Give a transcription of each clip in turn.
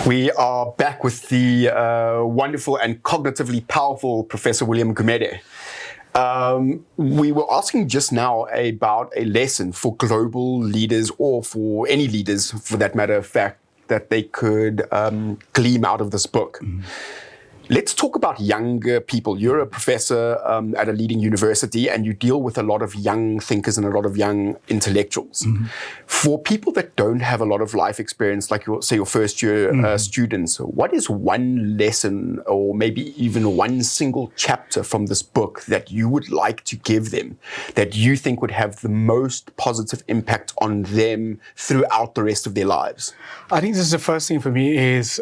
We are back with the wonderful and cognitively powerful Professor William Gumede. We were asking just now about a lesson for global leaders, or for any leaders for that matter of fact, that they could glean out of this book. Mm-hmm. Let's talk about younger people. You're a professor at a leading university, and you deal with a lot of young thinkers and a lot of young intellectuals. Mm-hmm. For people that don't have a lot of life experience, like your first year students, what is one lesson or maybe even one single chapter from this book that you would like to give them that you think would have the most positive impact on them throughout the rest of their lives? I think this is the first thing for me is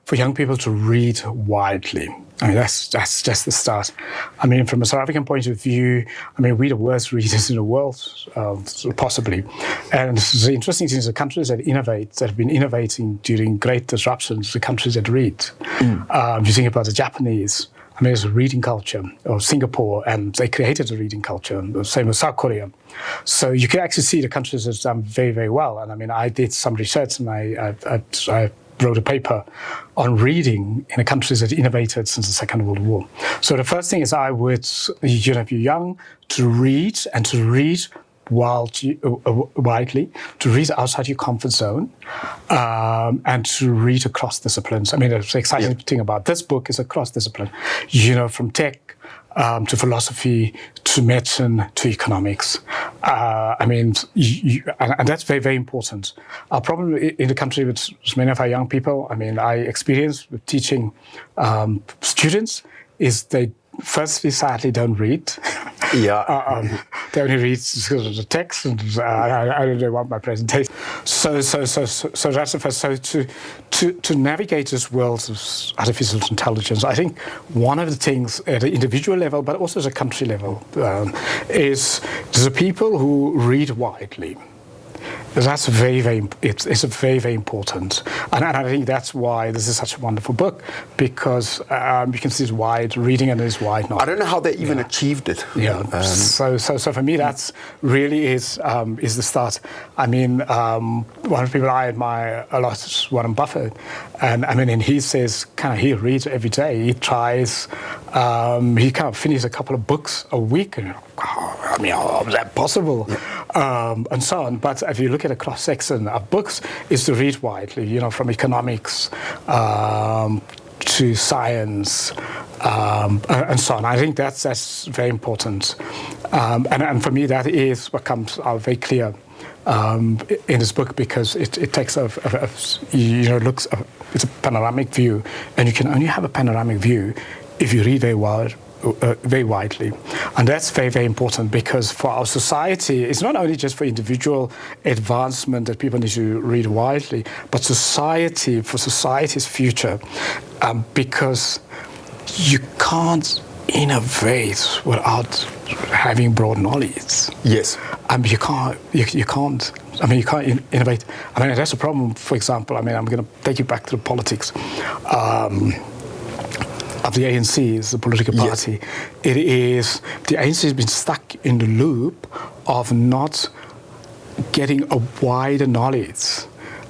for young people to read widely. I mean, that's just the start. I mean, from a South African point of view, I mean, we're the worst readers in the world, possibly. And the interesting thing is the countries that innovate, that have been innovating during great disruptions, the countries that read. If you think about the Japanese, I mean, there's a reading culture, or Singapore, and they created a reading culture, the same with South Korea. So you can actually see the countries that have done very, very well. And I mean, I did some research, and I wrote a paper on reading in the countries that innovated since the Second World War. So the first thing is I would, if you're young, to read, and to read widely, to read outside your comfort zone, and to read across disciplines. I mean, the exciting thing about this book is across discipline, from tech to philosophy, to medicine, to economics. I mean, and that's very, very important. Our problem in the country with many of our young people, I mean, I experience with teaching students, is they firstly, sadly, don't read. They only read the text, and I don't want my presentation. So that's the first. So to navigate this world of artificial intelligence, I think one of the things at the individual level, but also at a country level, is the people who read widely. That's very, very. It's very, very important, and I think that's why this is such a wonderful book, because you can see it's wide reading and it's wide knowledge. I don't know how they even achieved it. So for me, that's really is the start. I mean, one of the people I admire a lot is Warren Buffett, and I mean, and he says he reads every day. He tries. He finishes a couple of books a week, and I mean, how is that possible? And so on. But if you look at a cross-section of books, is to read widely, from economics to science and so on. I think that's very important. And for me, that is what comes out very clear in this book, because it takes it's a panoramic view, and you can only have a panoramic view if you read very widely. And that's very, very important, because for our society, it's not only just for individual advancement that people need to read widely, but for society's future, because you can't innovate without having broad knowledge. Yes. You can't. I mean, you can't innovate. I mean, that's a problem. For example, I mean, I'm going to take you back to the politics. Of the ANC, is the political party. Yes. The ANC has been stuck in the loop of not getting a wider knowledge,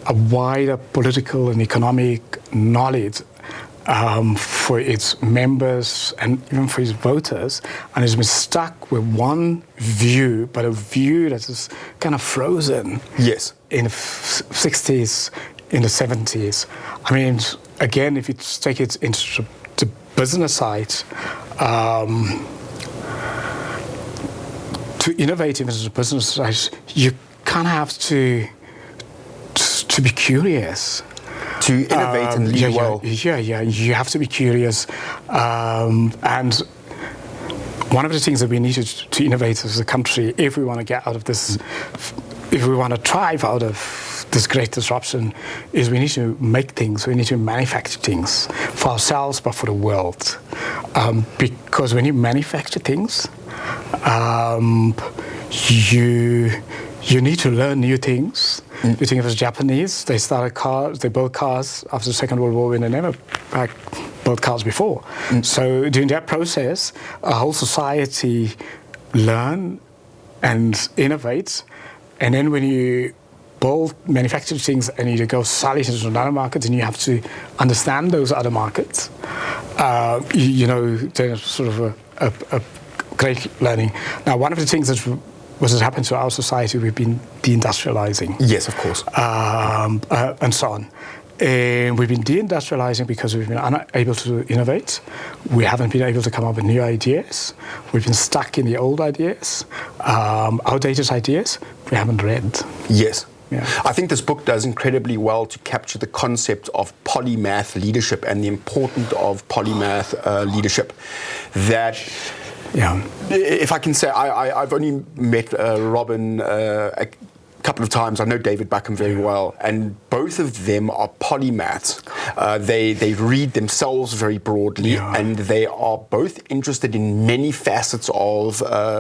a wider political and economic knowledge for its members and even for its voters, and has been stuck with one view, but a view that is kind of frozen. Yes. In the 60s, in the 70s. I mean, again, if you take it into the business side, to innovate in the business side, you kind of have to be curious. To innovate and lead well. You have to be curious. And one of the things that we need to innovate as a country, if we want to get out of this, if we want to thrive out of this great disruption, is we need to make things, we need to manufacture things for ourselves, but for the world. Because when you manufacture things, you need to learn new things. You think of the Japanese, they built cars after the Second World War when they never built cars before. So during that process, a whole society learn and innovate, and then when you build, manufacture things, and you go sell it into another market, and you have to understand those other markets. There's sort of a great learning. Now, one of the things that has happened to our society, we've been deindustrializing. Yes, of course. And so on. And we've been deindustrializing because we've been unable to innovate. We haven't been able to come up with new ideas. We've been stuck in the old ideas, outdated ideas. We haven't read. Yes. Yeah. I think this book does incredibly well to capture the concept of polymath leadership and the importance of polymath leadership. That, if I can say, I've only met Robin a couple of times. I know David Buckham very well, and both of them are polymaths. They read themselves very broadly, and they are both interested in many facets of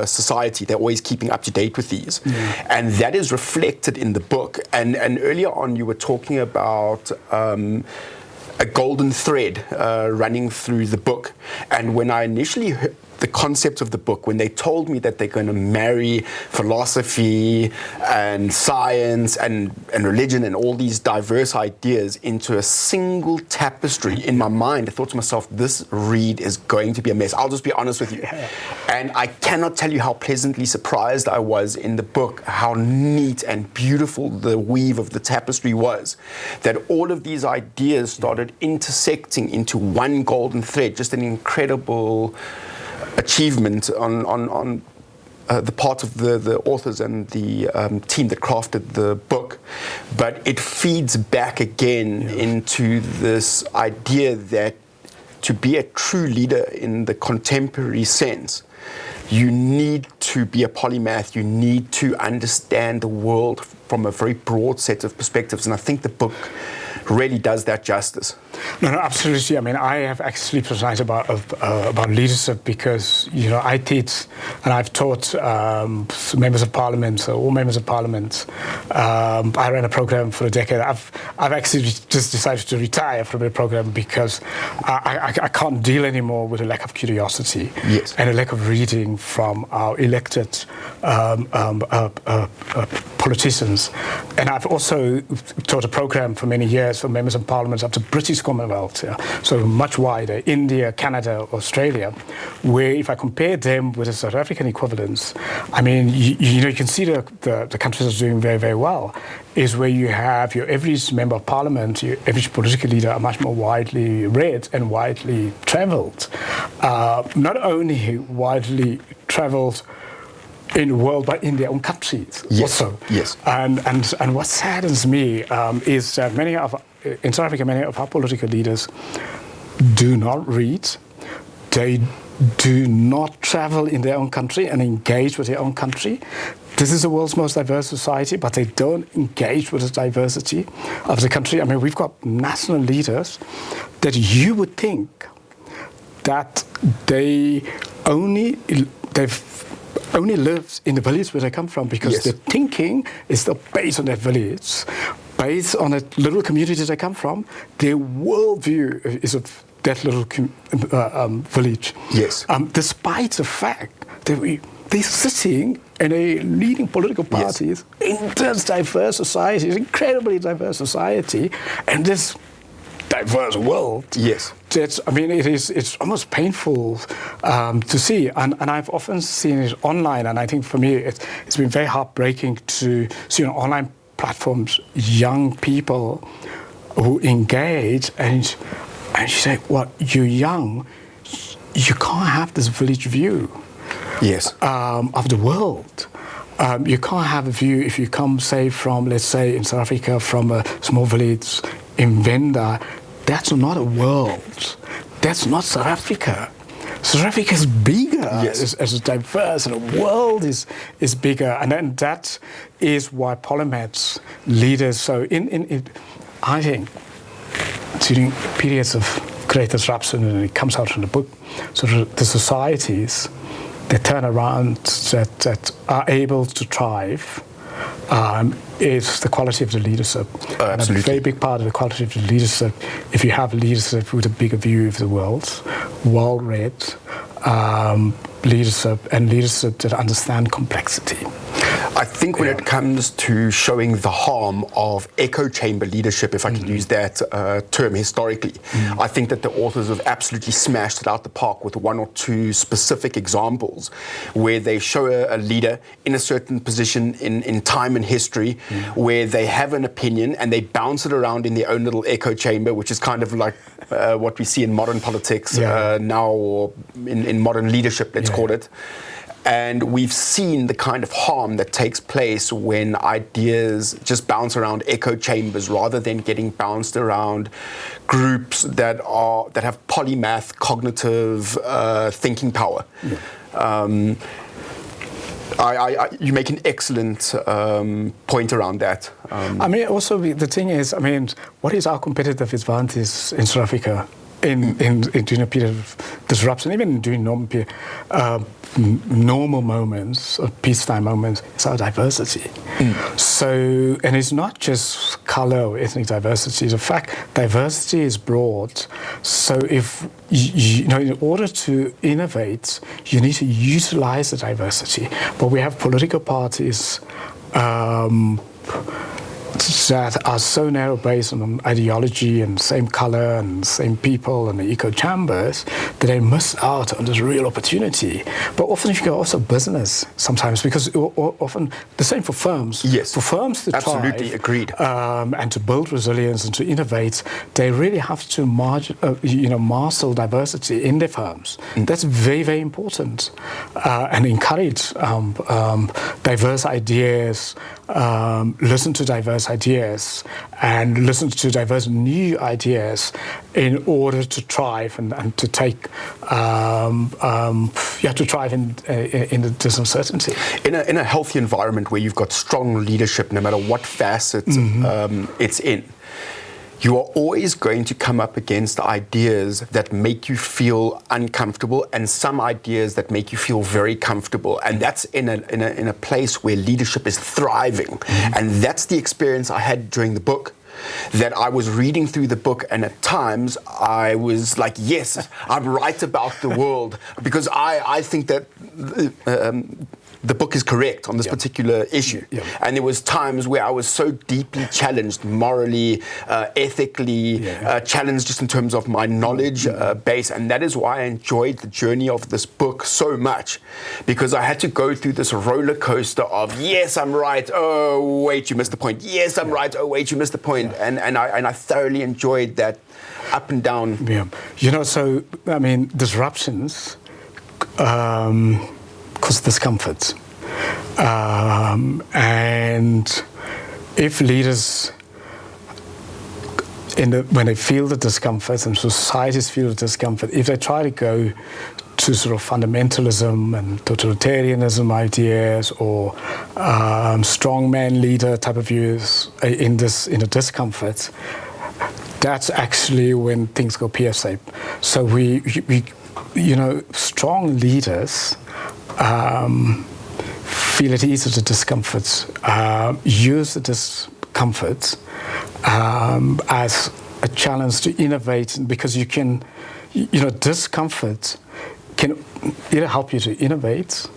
society. They're always keeping up to date with these, and that is reflected in the book. And earlier on, you were talking about a golden thread running through the book, and when I initially heard the concept of the book, when they told me that they're going to marry philosophy and science and religion and all these diverse ideas into a single tapestry, in my mind, I thought to myself, this read is going to be a mess. I'll just be honest with you. And I cannot tell you how pleasantly surprised I was in the book, how neat and beautiful the weave of the tapestry was, that all of these ideas started intersecting into one golden thread, just an incredible achievement on the part of the authors and the team that crafted the book. But it feeds back again into this idea that to be a true leader in the contemporary sense, you need to be a polymath. You need to understand the world from a very broad set of perspectives. And I think the book really does that justice. No, absolutely. I mean, I have actually presided about leadership because, I teach and I've taught members of parliament, all members of parliament. I ran a program for a decade. I've actually just decided to retire from the program because I can't deal anymore with a lack of curiosity and a lack of reading from our elected politicians. And I've also taught a program for many years for members of parliament up to British Commonwealth, so much wider, India, Canada, Australia, where if I compare them with the South African equivalents, I mean, you can see the countries are doing very, very well, is where you have your average member of parliament, your average political leader are much more widely read and widely travelled. Not only widely travelled in the world, but in their own countries also. Yes. And what saddens me is that in South Africa, many of our political leaders do not read. They do not travel in their own country and engage with their own country. This is the world's most diverse society, but they don't engage with the diversity of the country. I mean, we've got national leaders that you would think that they've only lives in the village where they come from because their thinking is still based on that village, based on that little community they come from. Their worldview is of that little village. Yes. Despite the fact that they're sitting in a leading political parties in this diverse society, it's incredibly diverse society, and this diverse world. Yes. It's almost painful to see. And I've often seen it online, and I think for me it's been very heartbreaking to see on online platforms young people who engage and you say, well, you're young, you can't have this village view of the world. You can't have a view if you come, say, from, let's say, in South Africa, from a small village in Venda. That's not a world. That's not South Africa. South Africa is bigger, as diverse, and the world is bigger. And then that is why polymaths, leaders, so I think, during periods of great disruption, and it comes out from the book, so the societies that turn around, that are able to thrive, is the quality of the leadership. And a very big part of the quality of the leadership, if you have leadership with a bigger view of the world, well-read leadership, and leadership that understand complexity. I I think when it comes to showing the harm of echo chamber leadership, if I can use that term historically, I think that the authors have absolutely smashed it out the park with one or two specific examples where they show a leader in a certain position in time and history where they have an opinion and they bounce it around in their own little echo chamber, which is kind of like what we see in modern politics now, or in modern leadership, let's call it. And we've seen the kind of harm that takes place when ideas just bounce around echo chambers rather than getting bounced around groups that have polymath cognitive thinking power. You make an excellent point around that. I mean, also the thing is, I mean, what is our competitive advantage in South Africa in during a period of disruption, even during normal moments, or peacetime moments, it's our diversity. So, and it's not just color or ethnic diversity. In fact, diversity is broad. So if, you know, in order to innovate, you need to utilize the diversity. But we have political parties that are so narrow based on ideology and same color and same people and the echo chambers that they miss out on this real opportunity. But often you go also business sometimes, because often the same for firms. Yes, for firms to absolutely thrive, agreed, and to build resilience and to innovate, they really have to master diversity in their firms. That's very, very important, and encourage diverse ideas. Listen to diverse ideas and listen to diverse new ideas in order to thrive and to take to thrive in this uncertainty. In a healthy environment where you've got strong leadership, no matter what facet it's in, you are always going to come up against ideas that make you feel uncomfortable and some ideas that make you feel very comfortable. And that's in a place where leadership is thriving. And that's the experience I had during the book. That I was reading through the book, and at times I was like, yes, I'm right about the world, because I think that the book is correct on this particular issue. And there was times where I was so deeply challenged morally, ethically, challenged just in terms of my knowledge base. And that is why I enjoyed the journey of this book so much, because I had to go through this roller coaster of, yes, I'm right. Oh, wait, you missed the point. Yes, I'm right. Oh, wait, you missed the point. And I thoroughly enjoyed that up and down. Yeah. You know, so, I mean, disruptions cause discomfort. And if leaders, when they feel the discomfort and societies feel the discomfort, if they try to go to sort of fundamentalism and totalitarianism ideas or strongman leader type of views in a discomfort, that's actually when things go pear-shaped. So we strong leaders feel at ease with the discomfort, use the discomfort as a challenge to innovate, because you can, discomfort can either help you to innovate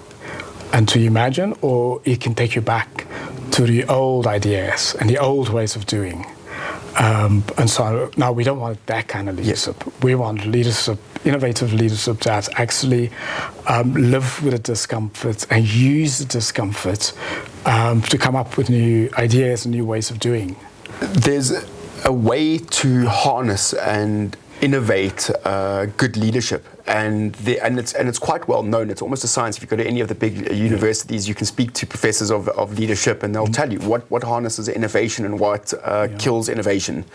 and to imagine, or it can take you back to the old ideas and the old ways of doing. And so now we don't want that kind of leadership. We want leadership, innovative leadership that actually live with the discomfort and use the discomfort to come up with new ideas and new ways of doing. There's a way to harness and innovate good leadership, and it's quite well known. It's almost a science. If you go to any of the big universities, you can speak to professors of leadership, and they'll tell you what harnesses innovation and what kills innovation.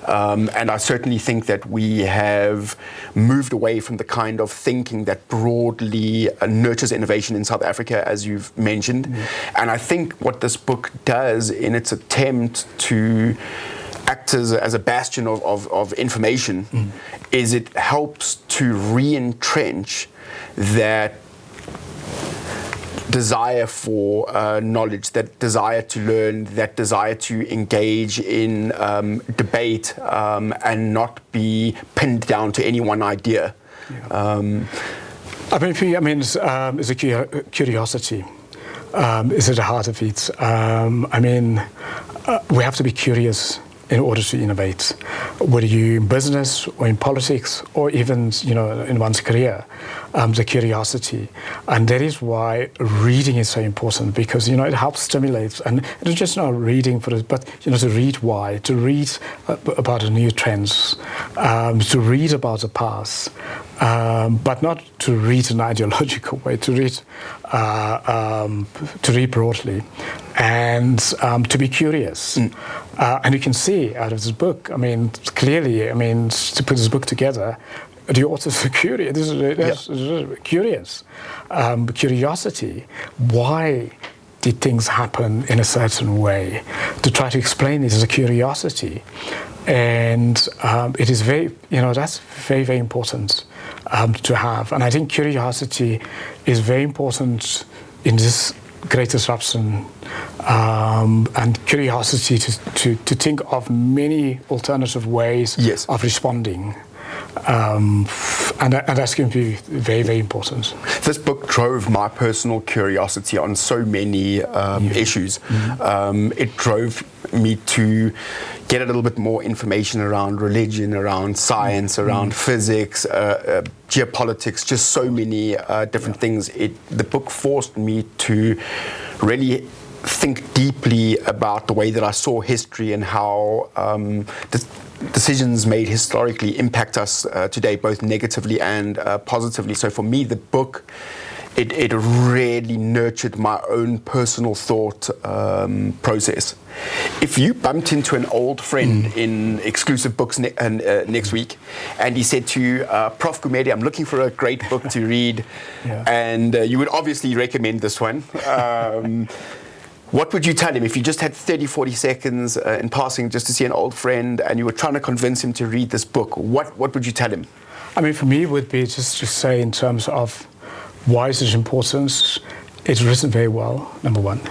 And I certainly think that we have moved away from the kind of thinking that broadly nurtures innovation in South Africa, as you've mentioned. And I think what this book does in its attempt to act as a bastion of information is it helps to re-entrench that desire for knowledge, that desire to learn, that desire to engage in debate and not be pinned down to any one idea. It's a curiosity. is at the heart of it. We have to be curious in order to innovate, whether you're in business or in politics or even, in one's career, the curiosity. And that is why reading is so important, because, it helps stimulate. And it's just not reading for it, but, to read why, to read about the new trends, to read about the past, but not to read in an ideological way, to read broadly, and to be curious. And you can see out of this book, clearly, to put this book together, the authors are curious. This is curious. Curiosity. Why did things happen in a certain way? To try to explain it is a curiosity. And it is that's very, very important to have. And I think curiosity is very important in this great disruption, and curiosity to think of many alternative ways of responding. And that's going to be very, very important. This book drove my personal curiosity on so many issues. It drove me to get a little bit more information around religion, around science, around physics, geopolitics, just so many different things. The book forced me to really think deeply about the way that I saw history and how decisions made historically impact us today, both negatively and positively. So for me, the book, it really nurtured my own personal thought process. If you bumped into an old friend in exclusive books next week, and he said to you, Prof. Gumede, I'm looking for a great book to read, and you would obviously recommend this one, what would you tell him if you just had 30, 40 seconds in passing just to see an old friend and you were trying to convince him to read this book? What would you tell him? For me, it would be just to say, in terms of why is it important, it's written very well, number one.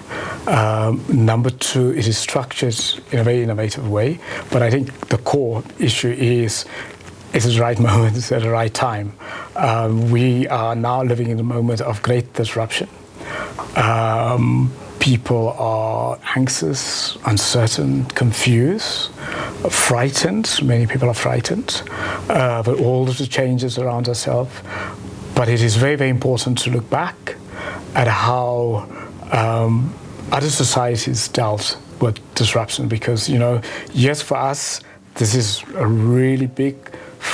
Number two, it is structured in a very innovative way. But I think the core issue is it's the right moment, it's at the right time. We are now living in a moment of great disruption. People are anxious, uncertain, confused, frightened. Many people are frightened by all of the changes around ourselves. But it is very, very important to look back at how other societies dealt with disruption. Because, yes, for us, this is a really big,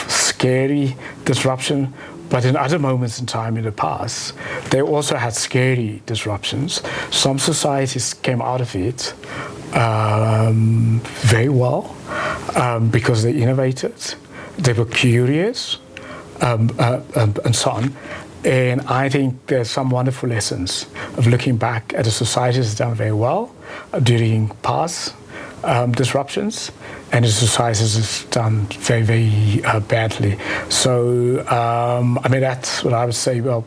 scary disruption. But in other moments in time in the past, they also had scary disruptions. Some societies came out of it very well because they innovated, they were curious, and so on. And I think there's some wonderful lessons of looking back at the societies that done very well during past disruptions, and the societies have done very, very badly. So, that's what I would say. Well,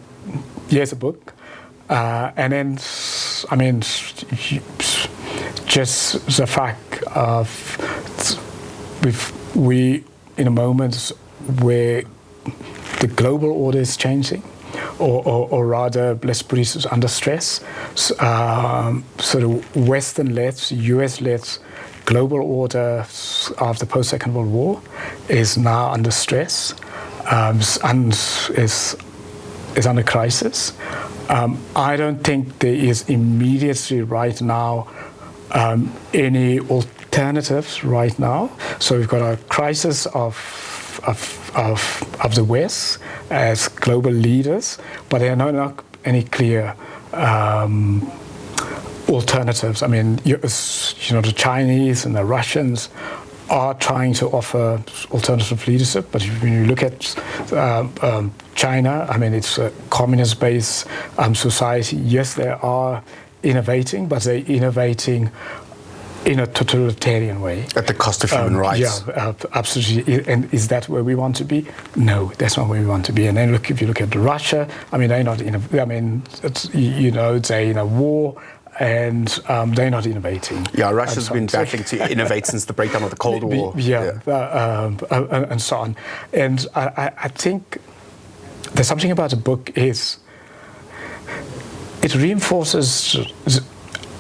here's a book. And then, just the fact of we in a moment where the global order is changing, or rather, let's put it under stress. So the Western-led, US-led global order of the post-Second World War is now under stress and is under crisis. I don't think there is immediately right now any alternatives right now. So we've got a crisis of the West as global leaders, but there are not any clear alternatives. The Chinese and the Russians are trying to offer alternative leadership, but when you look at China, it's a communist-based society. Yes, they are innovating, but they're innovating in a totalitarian way. At the cost of human rights. Yeah, absolutely. And is that where we want to be? No, that's not where we want to be. And then if you look at Russia, they're not they're in a war, and they're not innovating. Yeah, Russia's been battling to innovate since the breakdown of the Cold War. And so on. And I think there's something about the book is it reinforces,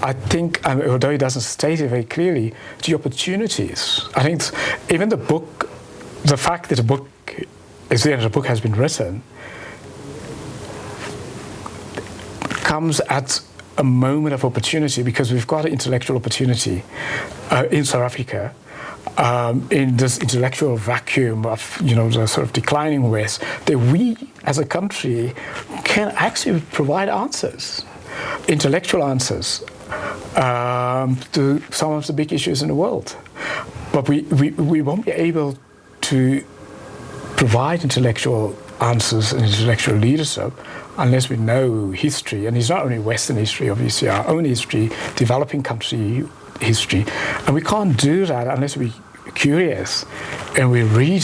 I think, although it doesn't state it very clearly, the opportunities. I think even the book, the fact that the book is there and the book has been written, comes at a moment of opportunity, because we've got an intellectual opportunity in South Africa, in this intellectual vacuum of, the sort of declining West, that we as a country can actually provide answers, intellectual answers, to some of the big issues in the world. But we won't be able to provide intellectual answers and intellectual leadership unless we know history. And it's not only Western history, obviously, our own history, developing country history. And we can't do that unless we're curious and we read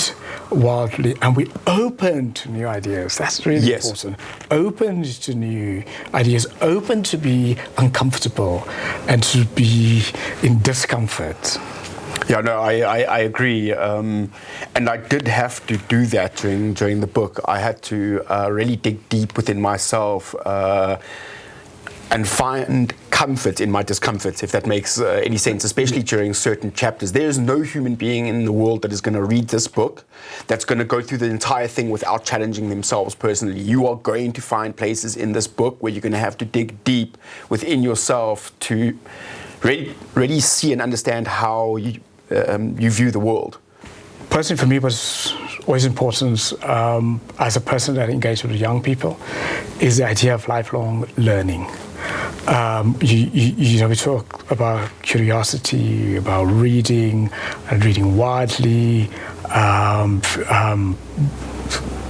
wildly and we're open to new ideas. That's really important. Open to new ideas, open to be uncomfortable and to be in discomfort. Yeah, no, I agree. And I did have to do that during the book. I had to really dig deep within myself and find comfort in my discomfort, if that makes any sense, especially during certain chapters. There is no human being in the world that is going to read this book that's going to go through the entire thing without challenging themselves personally. You are going to find places in this book where you're going to have to dig deep within yourself to really see and understand how you view the world. Personally, for me, was always important as a person that engaged with young people is the idea of lifelong learning. We talk about curiosity, about reading and reading widely,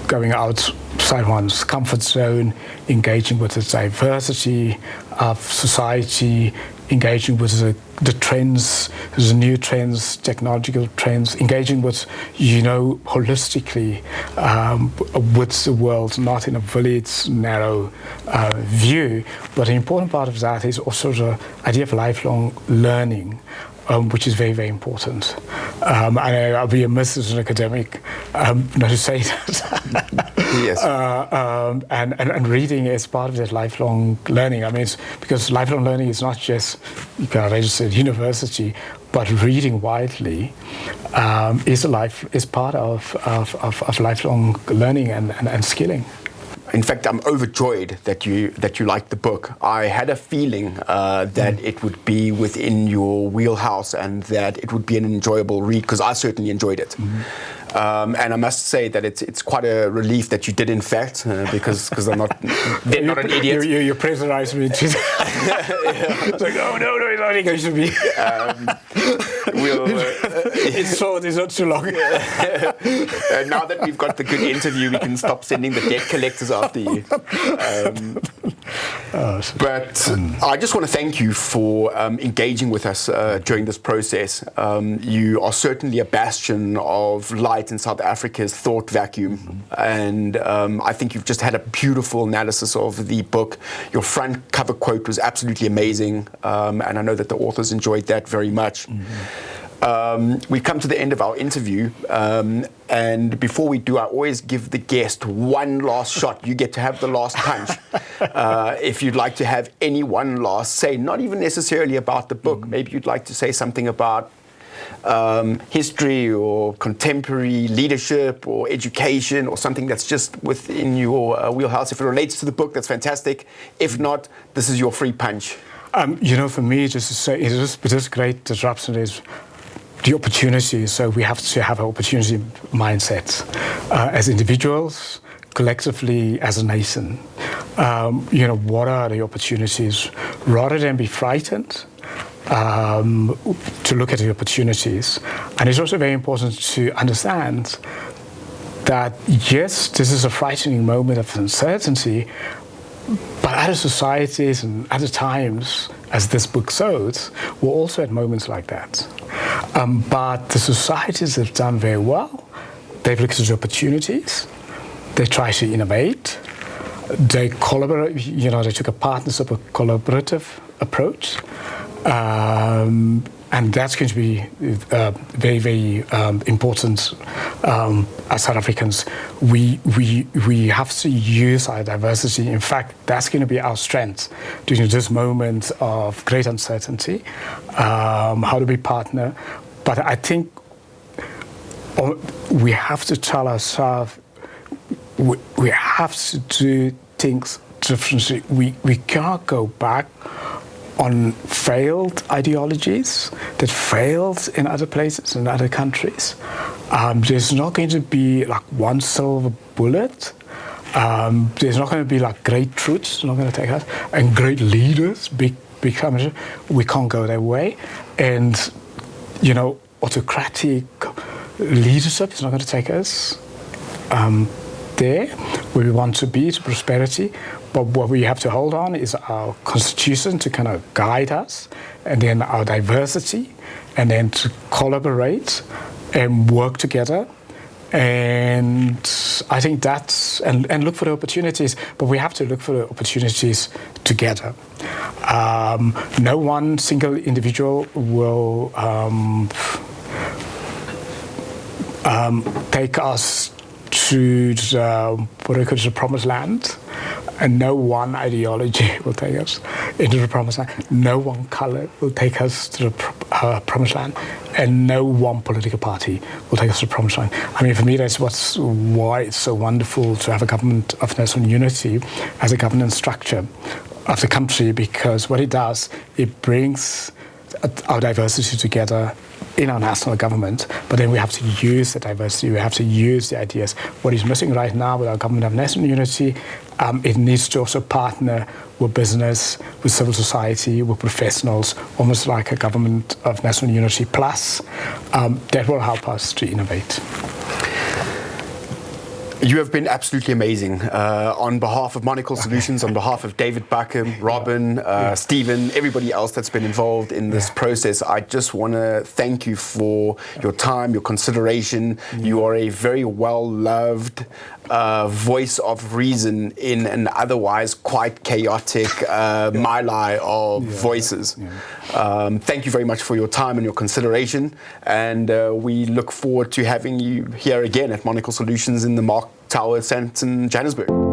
going outside one's comfort zone, engaging with the diversity of society, engaging with the trends, the new trends, technological trends, engaging with, holistically with the world, not in a village, narrow view. But an important part of that is also the idea of lifelong learning, which is very, very important. And I'll be amiss as an academic not to say that. Yes. And reading is part of that lifelong learning. I mean, it's because lifelong learning is not just, you can register at university, but reading widely is part of lifelong learning and skilling. In fact, I'm overjoyed that you liked the book. I had a feeling that it would be within your wheelhouse and that it would be an enjoyable read, because I certainly enjoyed it. And I must say that it's quite a relief that you did, in fact, because I'm not not an idiot. You pressurized me to. It's like, oh no, it's not going to be. It's not too long. Now that we've got the good interview, we can stop sending the debt collectors after you. But I just want to thank you for engaging with us during this process. You are certainly a bastion of light in South Africa's thought vacuum, and I think you've just had a beautiful analysis of the book. Your front cover quote was absolutely amazing, and I know that the authors enjoyed that very much. We've come to the end of our interview, and before we do, I always give the guest one last shot. You get to have the last punch. If you'd like to have any one last say, not even necessarily about the book, maybe you'd like to say something about history or contemporary leadership or education or something that's just within your wheelhouse. If it relates to the book, that's fantastic. If not, this is your free punch. For me, just to say, this great disruption is the opportunity. So we have to have an opportunity mindset as individuals, collectively as a nation. What are the opportunities? Rather than be frightened, to look at the opportunities. And it's also very important to understand that, yes, this is a frightening moment of uncertainty, but other societies and other times, as this book shows, were also at moments like that. But the societies have done very well. They've looked at the opportunities. They try to innovate. They collaborate. They took a partnership, a collaborative approach. And that's going to be very, very important as South Africans. We have to use our diversity. In fact, that's going to be our strength during this moment of great uncertainty. How do we partner? But I think we have to tell ourselves we have to do things differently. We can't go back on failed ideologies that failed in other places, in other countries. There's not going to be like one silver bullet. There's not going to be like great truths, not going to take us, and great leaders, big companies. We can't go that way. And, autocratic leadership is not going to take us there where we want to be, to prosperity. But what we have to hold on is our constitution to kind of guide us, and then our diversity, and then to collaborate and work together. And I think that's, and look for the opportunities, but we have to look for the opportunities together. No one single individual will take us to the promised land, and no one ideology will take us into the promised land. No one color will take us to the promised land, and no one political party will take us to the promised land. I mean, for me, that's why it's so wonderful to have a government of national unity as a governance structure of the country, because what it does, it brings our diversity together in our national government, but then we have to use the diversity, we have to use the ideas. What is missing right now with our government of national unity, it needs to also partner with business, with civil society, with professionals, almost like a government of national unity plus. That will help us to innovate. You have been absolutely amazing. On behalf of Monocle Solutions, on behalf of David Buckham, Robin, Stephen, everybody else that's been involved in this process, I just want to thank you for your time, your consideration. You are a very well-loved voice of reason in an otherwise quite chaotic melee of voices. Thank you very much for your time and your consideration, and we look forward to having you here again at Monocle Solutions in the Mark Tower, Sandton, Johannesburg.